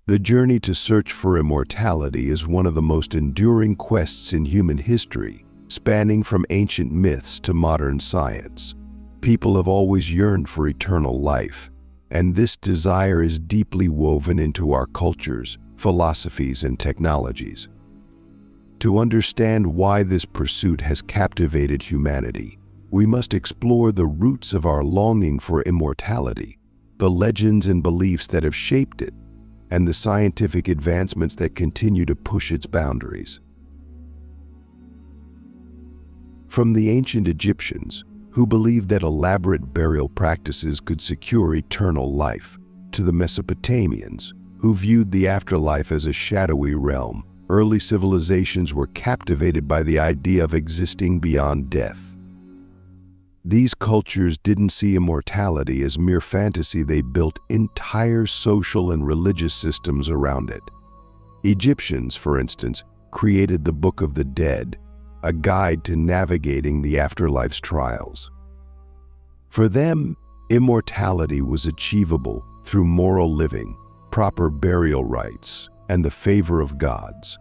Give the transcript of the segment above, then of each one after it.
The journey to search for immortality is one of the most enduring quests in human history, spanning from ancient myths to modern science. People have always yearned for eternal life, and this desire is deeply woven into our cultures, philosophies, and technologies. To understand why this pursuit has captivated humanity, we must explore the roots of our longing for immortality, the legends and beliefs that have shaped it, and the scientific advancements that continue to push its boundaries. From the ancient Egyptians, who believed that elaborate burial practices could secure eternal life, to the Mesopotamians, who viewed the afterlife as a shadowy realm, early civilizations were captivated by the idea of existing beyond death. These cultures didn't see immortality as mere fantasy. They built entire social and religious systems around it. Egyptians, for instance, created the Book of the Dead, a guide to navigating the afterlife's trials. For them, immortality was achievable through moral living, proper burial rites, and the favor of gods.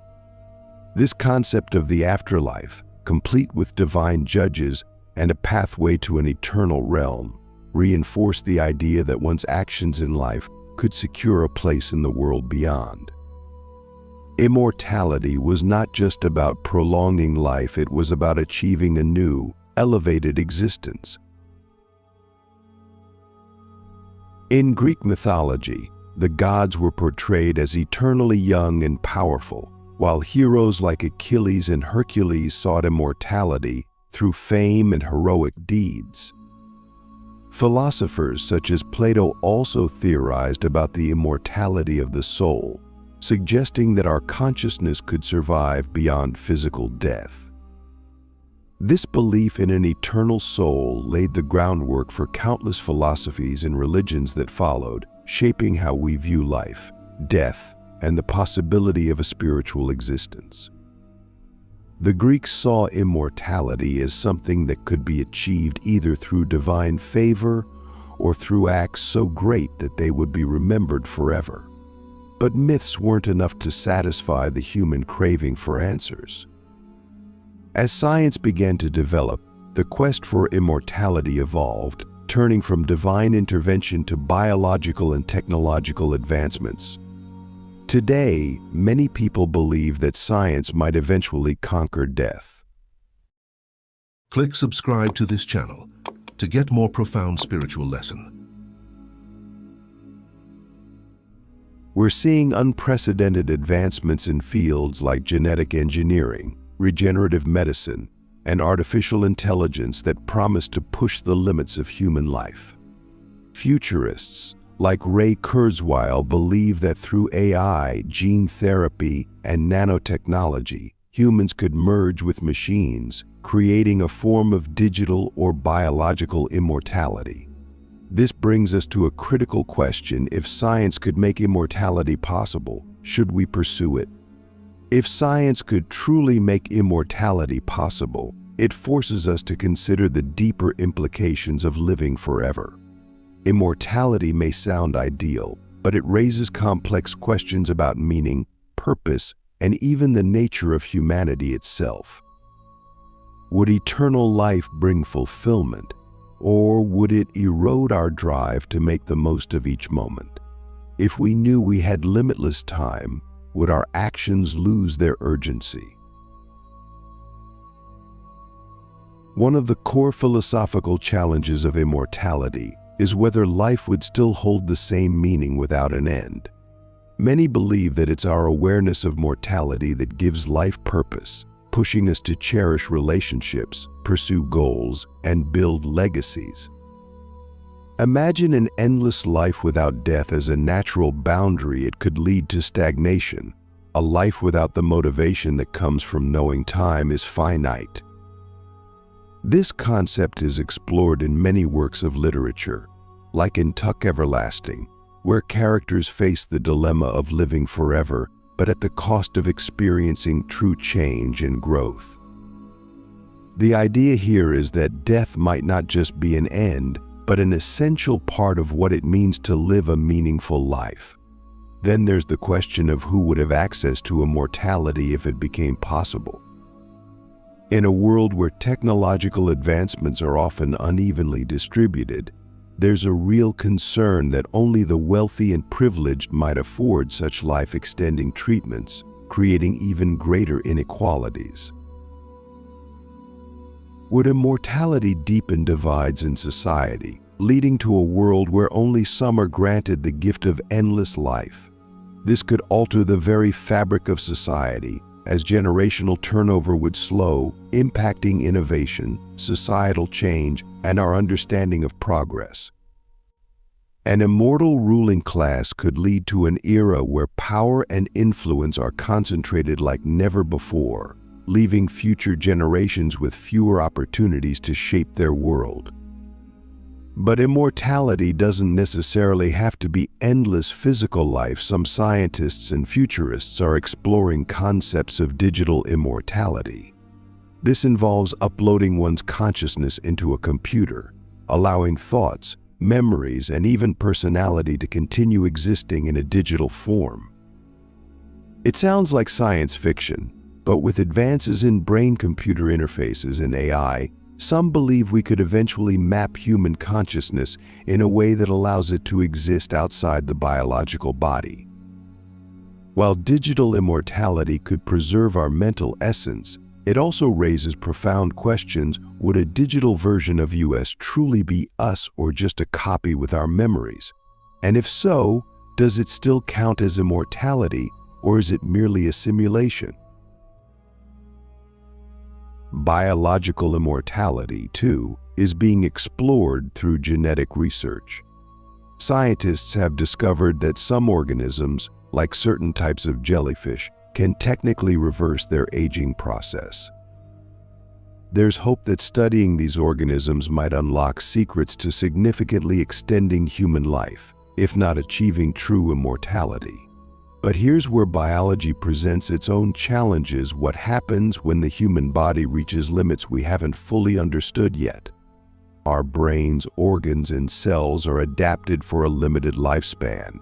This concept of the afterlife, complete with divine judges and a pathway to an eternal realm, reinforced the idea that one's actions in life could secure a place in the world beyond. Immortality was not just about prolonging life, it was about achieving a new, elevated existence. In Greek mythology, the gods were portrayed as eternally young and powerful, while heroes like Achilles and Hercules sought immortality through fame and heroic deeds. Philosophers such as Plato also theorized about the immortality of the soul, suggesting that our consciousness could survive beyond physical death. This belief in an eternal soul laid the groundwork for countless philosophies and religions that followed, shaping how we view life, death, and the possibility of a spiritual existence. The Greeks saw immortality as something that could be achieved either through divine favor or through acts so great that they would be remembered forever. But myths weren't enough to satisfy the human craving for answers. As science began to develop, the quest for immortality evolved, turning from divine intervention to biological and technological advancements. Today, many people believe that science might eventually conquer death. Click subscribe to this channel to get more profound spiritual lesson. We're seeing unprecedented advancements in fields like genetic engineering, regenerative medicine, and artificial intelligence that promise to push the limits of human life. Futurists like Ray Kurzweil believe that through AI, gene therapy, and nanotechnology, humans could merge with machines, creating a form of digital or biological immortality. This brings us to a critical question: if science could make immortality possible, should we pursue it? If science could truly make immortality possible, it forces us to consider the deeper implications of living forever. Immortality may sound ideal, but it raises complex questions about meaning, purpose, and even the nature of humanity itself. Would eternal life bring fulfillment, or would it erode our drive to make the most of each moment? If we knew we had limitless time, would our actions lose their urgency? One of the core philosophical challenges of immortality is whether life would still hold the same meaning without an end. Many believe that it's our awareness of mortality that gives life purpose, pushing us to cherish relationships, pursue goals, and build legacies. Imagine an endless life without death as a natural boundary. It could lead to stagnation. A life without the motivation that comes from knowing time is finite. This concept is explored in many works of literature, like in Tuck Everlasting, where characters face the dilemma of living forever, but at the cost of experiencing true change and growth. The idea here is that death might not just be an end, but an essential part of what it means to live a meaningful life. Then there's the question of who would have access to immortality if it became possible. In a world where technological advancements are often unevenly distributed, there's a real concern that only the wealthy and privileged might afford such life-extending treatments, creating even greater inequalities. Would immortality deepen divides in society, leading to a world where only some are granted the gift of endless life? This could alter the very fabric of society, as generational turnover would slow, impacting innovation, societal change, and our understanding of progress. An immortal ruling class could lead to an era where power and influence are concentrated like never before, leaving future generations with fewer opportunities to shape their world. But immortality doesn't necessarily have to be endless physical life. Some scientists and futurists are exploring concepts of digital immortality. This involves uploading one's consciousness into a computer, allowing thoughts, memories, and even personality to continue existing in a digital form. It sounds like science fiction, but with advances in brain-computer interfaces and AI, some believe we could eventually map human consciousness in a way that allows it to exist outside the biological body. While digital immortality could preserve our mental essence, it also raises profound questions. Would a digital version of us truly be us, or just a copy with our memories? And if so, does it still count as immortality, or is it merely a simulation? Biological immortality, too, is being explored through genetic research. Scientists have discovered that some organisms, like certain types of jellyfish, can technically reverse their aging process. There's hope that studying these organisms might unlock secrets to significantly extending human life, if not achieving true immortality. But here's where biology presents its own challenges. What happens when the human body reaches limits we haven't fully understood yet? Our brains, organs, and cells are adapted for a limited lifespan.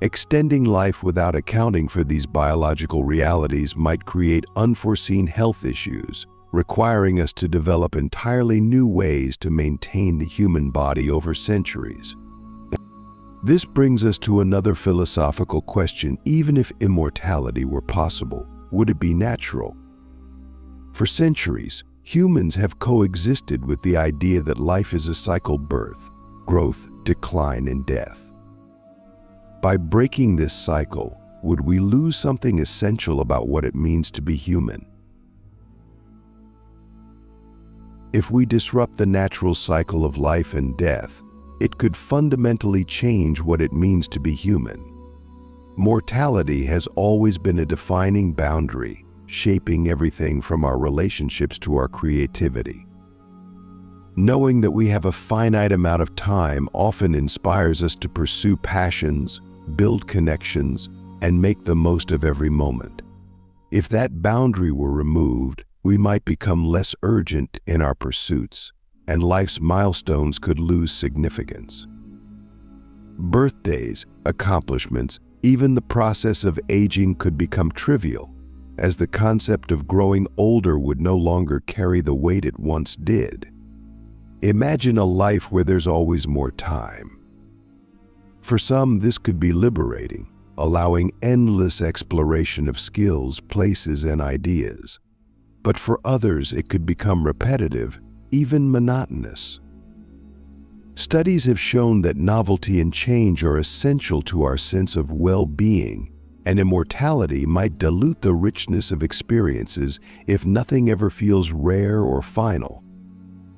Extending life without accounting for these biological realities might create unforeseen health issues, requiring us to develop entirely new ways to maintain the human body over centuries. This brings us to another philosophical question. Even if immortality were possible, would it be natural? For centuries, humans have coexisted with the idea that life is a cycle: birth, growth, decline, and death. By breaking this cycle, would we lose something essential about what it means to be human? If we disrupt the natural cycle of life and death, it could fundamentally change what it means to be human. Mortality has always been a defining boundary, shaping everything from our relationships to our creativity. Knowing that we have a finite amount of time often inspires us to pursue passions, build connections, and make the most of every moment. If that boundary were removed, we might become less urgent in our pursuits, and life's milestones could lose significance. Birthdays, accomplishments, even the process of aging could become trivial, as the concept of growing older would no longer carry the weight it once did. Imagine a life where there's always more time. For some, this could be liberating, allowing endless exploration of skills, places, and ideas. But for others, it could become repetitive, even monotonous. Studies have shown that novelty and change are essential to our sense of well-being, and immortality might dilute the richness of experiences if nothing ever feels rare or final.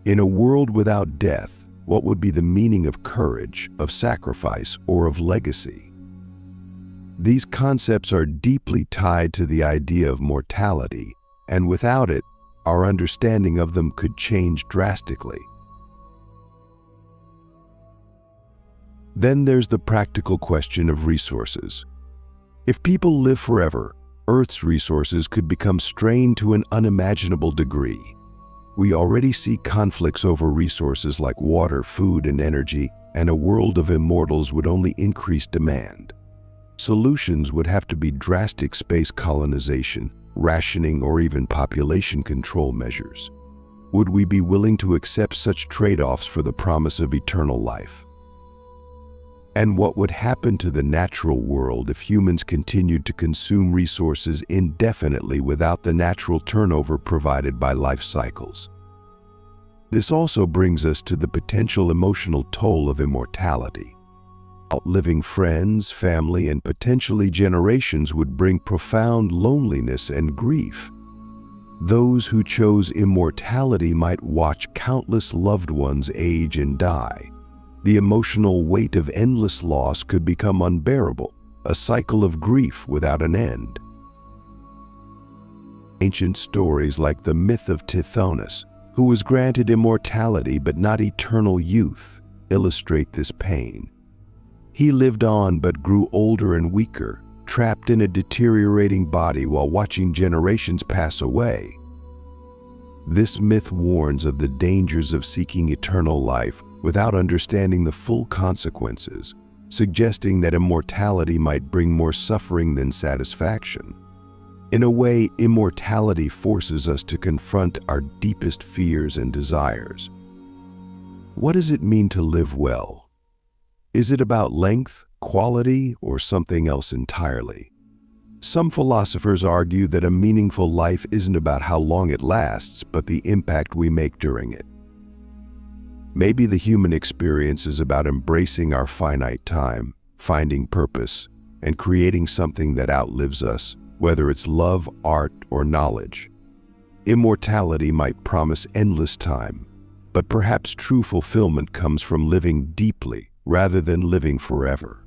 In a world without death, what would be the meaning of courage, of sacrifice, or of legacy? These concepts are deeply tied to the idea of mortality, and without it, our understanding of them could change drastically. Then there's the practical question of resources. If people live forever, Earth's resources could become strained to an unimaginable degree. We already see conflicts over resources like water, food, and energy, and a world of immortals would only increase demand. Solutions would have to be drastic space colonization, rationing, or even population control measures. Would we be willing to accept such trade-offs for the promise of eternal life? And what would happen to the natural world if humans continued to consume resources indefinitely without the natural turnover provided by life cycles? This also brings us to the potential emotional toll of immortality. Outliving friends, family, and potentially generations would bring profound loneliness and grief. Those who chose immortality might watch countless loved ones age and die. The emotional weight of endless loss could become unbearable, a cycle of grief without an end. Ancient stories like the myth of Tithonus, who was granted immortality but not eternal youth, illustrate this pain. He lived on but grew older and weaker, trapped in a deteriorating body while watching generations pass away. This myth warns of the dangers of seeking eternal life without understanding the full consequences, suggesting that immortality might bring more suffering than satisfaction. In a way, immortality forces us to confront our deepest fears and desires. What does it mean to live well? Is it about length, quality, or something else entirely? Some philosophers argue that a meaningful life isn't about how long it lasts, but the impact we make during it. Maybe the human experience is about embracing our finite time, finding purpose, and creating something that outlives us, whether it's love, art, or knowledge. Immortality might promise endless time, but perhaps true fulfillment comes from living deeply rather than living forever.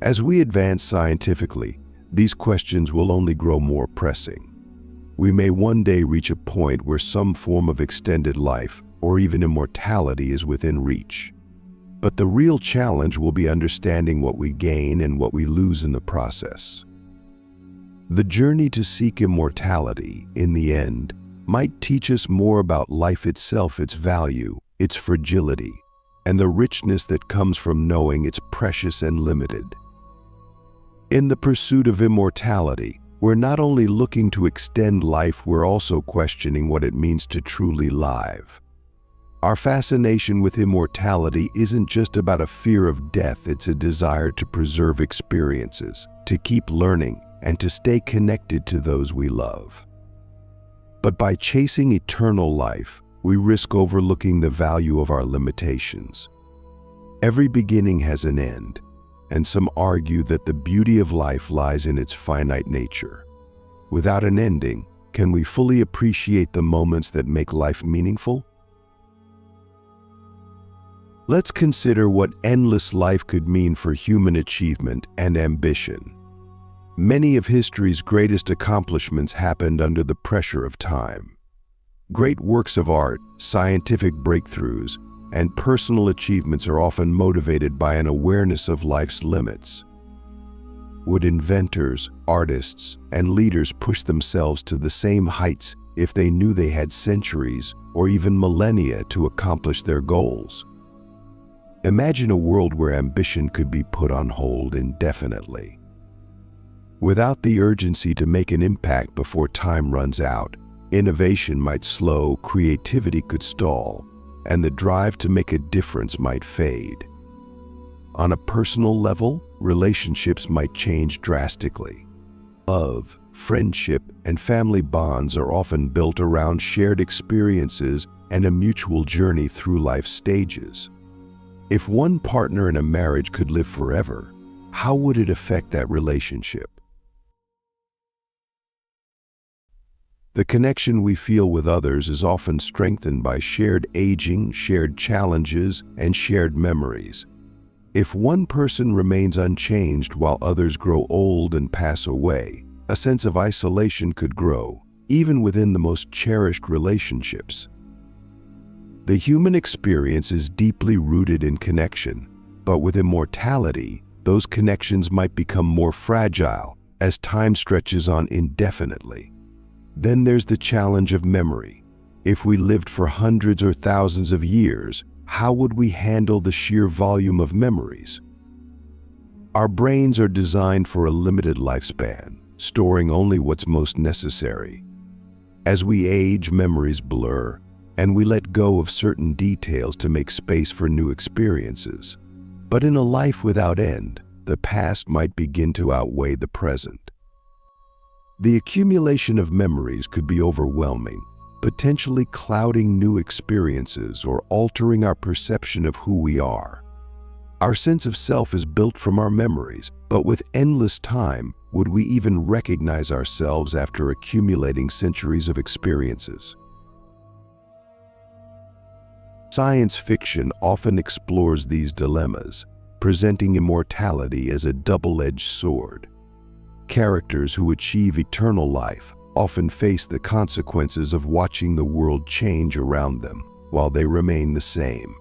As we advance scientifically, these questions will only grow more pressing. We may one day reach a point where some form of extended life, or even immortality, is within reach. But the real challenge will be understanding what we gain and what we lose in the process. The journey to seek immortality, in the end, might teach us more about life itself, its value, its fragility, and the richness that comes from knowing it's precious and limited. In the pursuit of immortality, we're not only looking to extend life, we're also questioning what it means to truly live. Our fascination with immortality isn't just about a fear of death, it's a desire to preserve experiences, to keep learning, and to stay connected to those we love. But by chasing eternal life, we risk overlooking the value of our limitations. Every beginning has an end, and some argue that the beauty of life lies in its finite nature. Without an ending, can we fully appreciate the moments that make life meaningful? Let's consider what endless life could mean for human achievement and ambition. Many of history's greatest accomplishments happened under the pressure of time. Great works of art, scientific breakthroughs, and personal achievements are often motivated by an awareness of life's limits. Would inventors, artists, and leaders push themselves to the same heights if they knew they had centuries or even millennia to accomplish their goals? Imagine a world where ambition could be put on hold indefinitely. Without the urgency to make an impact before time runs out, innovation might slow, creativity could stall, and the drive to make a difference might fade. On a personal level, relationships might change drastically. Love, friendship, and family bonds are often built around shared experiences and a mutual journey through life's stages. If one partner in a marriage could live forever, how would it affect that relationship? The connection we feel with others is often strengthened by shared aging, shared challenges, and shared memories. If one person remains unchanged while others grow old and pass away, a sense of isolation could grow, even within the most cherished relationships. The human experience is deeply rooted in connection, but with immortality, those connections might become more fragile as time stretches on indefinitely. Then there's the challenge of memory. If we lived for hundreds or thousands of years, how would we handle the sheer volume of memories? Our brains are designed for a limited lifespan, storing only what's most necessary. As we age, memories blur, and we let go of certain details to make space for new experiences. But in a life without end, the past might begin to outweigh the present. The accumulation of memories could be overwhelming, potentially clouding new experiences or altering our perception of who we are. Our sense of self is built from our memories, but with endless time, would we even recognize ourselves after accumulating centuries of experiences? Science fiction often explores these dilemmas, presenting immortality as a double-edged sword. Characters who achieve eternal life often face the consequences of watching the world change around them while they remain the same.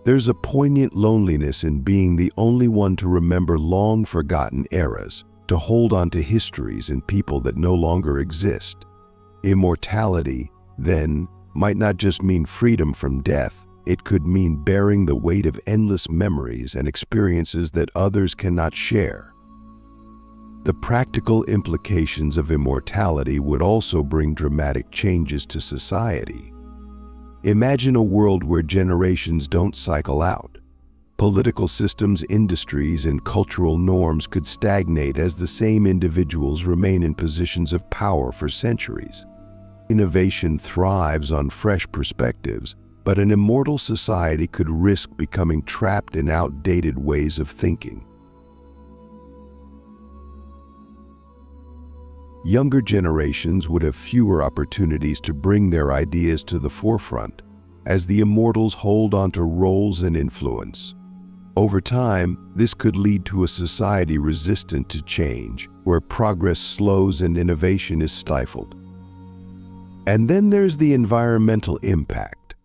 There's a poignant loneliness in being the only one to remember long-forgotten eras, to hold on to histories and people that no longer exist. Immortality, then, might not just mean freedom from death, it could mean bearing the weight of endless memories and experiences that others cannot share. The practical implications of immortality would also bring dramatic changes to society. Imagine a world where generations don't cycle out. Political systems, industries, and cultural norms could stagnate as the same individuals remain in positions of power for centuries. Innovation thrives on fresh perspectives, but an immortal society could risk becoming trapped in outdated ways of thinking. Younger generations would have fewer opportunities to bring their ideas to the forefront, as the immortals hold on to roles and influence. Over time, this could lead to a society resistant to change, where progress slows and innovation is stifled. And then there's the environmental impact.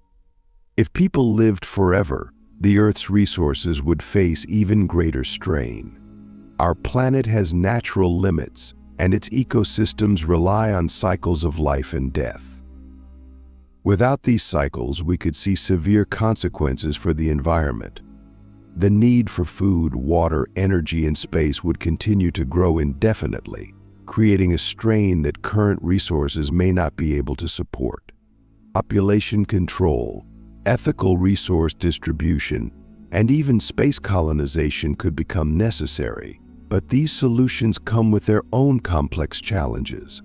If people lived forever, the Earth's resources would face even greater strain. Our planet has natural limits, and its ecosystems rely on cycles of life and death. Without these cycles, we could see severe consequences for the environment. The need for food, water, energy, and space would continue to grow indefinitely, creating a strain that current resources may not be able to support. Population control, ethical resource distribution, and even space colonization could become necessary, but these solutions come with their own complex challenges.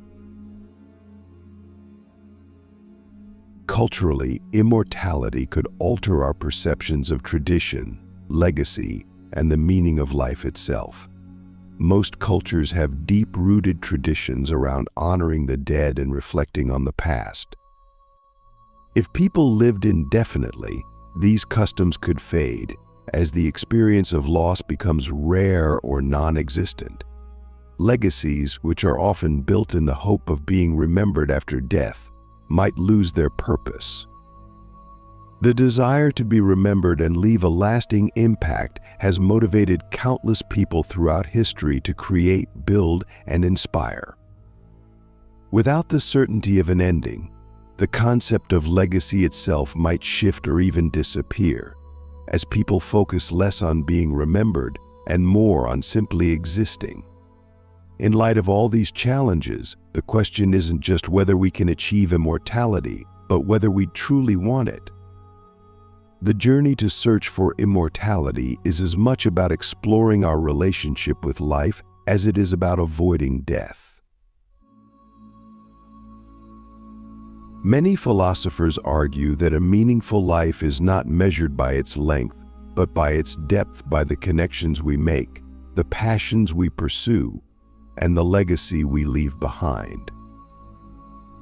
Culturally, immortality could alter our perceptions of tradition, legacy, and the meaning of life itself. Most cultures have deep-rooted traditions around honoring the dead and reflecting on the past. If people lived indefinitely, these customs could fade, as the experience of loss becomes rare or non-existent. Legacies, which are often built in the hope of being remembered after death, might lose their purpose. The desire to be remembered and leave a lasting impact has motivated countless people throughout history to create, build, and inspire. Without the certainty of an ending, the concept of legacy itself might shift or even disappear, as people focus less on being remembered and more on simply existing. In light of all these challenges, the question isn't just whether we can achieve immortality, but whether we truly want it. The journey to search for immortality is as much about exploring our relationship with life as it is about avoiding death. Many philosophers argue that a meaningful life is not measured by its length, but by its depth, by the connections we make, the passions we pursue, and the legacy we leave behind.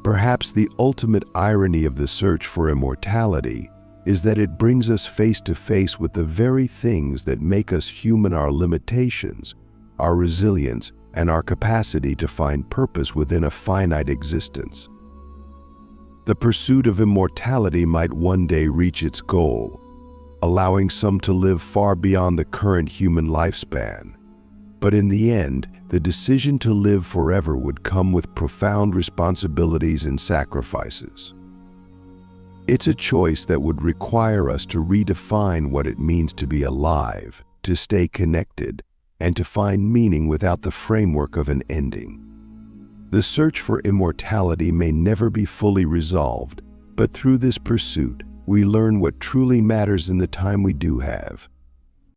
Perhaps the ultimate irony of the search for immortality is that it brings us face to face with the very things that make us human: our limitations, our resilience, and our capacity to find purpose within a finite existence. The pursuit of immortality might one day reach its goal, allowing some to live far beyond the current human lifespan. But in the end, the decision to live forever would come with profound responsibilities and sacrifices. It's a choice that would require us to redefine what it means to be alive, to stay connected, and to find meaning without the framework of an ending. The search for immortality may never be fully resolved, but through this pursuit, we learn what truly matters in the time we do have.